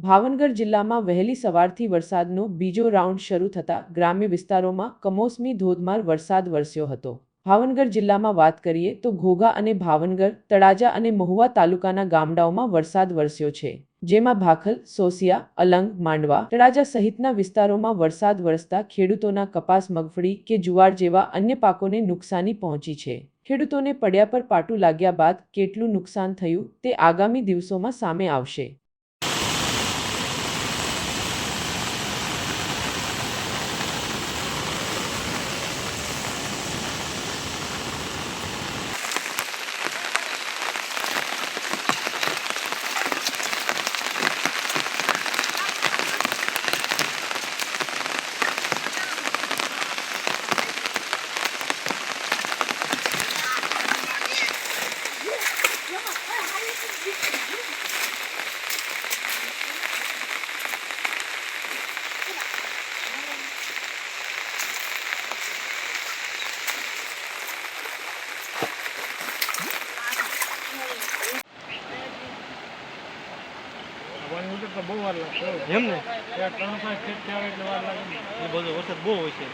ભાવનગર જિલ્લામાં વહેલી સવારથી વરસાદનો બીજો રાઉન્ડ શરૂ થતાં ગ્રામ્ય વિસ્તારોમાં કમોસમી ધોધમાર વરસાદ વરસ્યો હતો। ભાવનગર જિલ્લામાં વાત કરીએ તો ઘોઘા અને ભાવનગર, તળાજા અને મહુવા તાલુકાના ગામડાઓમાં વરસાદ વરસ્યો છે, જેમાં ભાખલ, સોસિયા, અલંગ, માંડવા, તળાજા સહિતના વિસ્તારોમાં વરસાદ વરસતા ખેડૂતોના કપાસ, મગફળી કે જુવાર જેવા અન્ય પાકોને નુકસાની પહોંચી છે। ખેડૂતોને પડ્યા પર પાટું લાગ્યા બાદ કેટલું નુકસાન થયું તે આગામી દિવસોમાં સામે આવશે। તો બહુ વાર લાગશે એમ ને, 3-5 ફીટ આવે એટલે વાર લાગે ને, એ બધો વરસાદ બહુ હોય છે।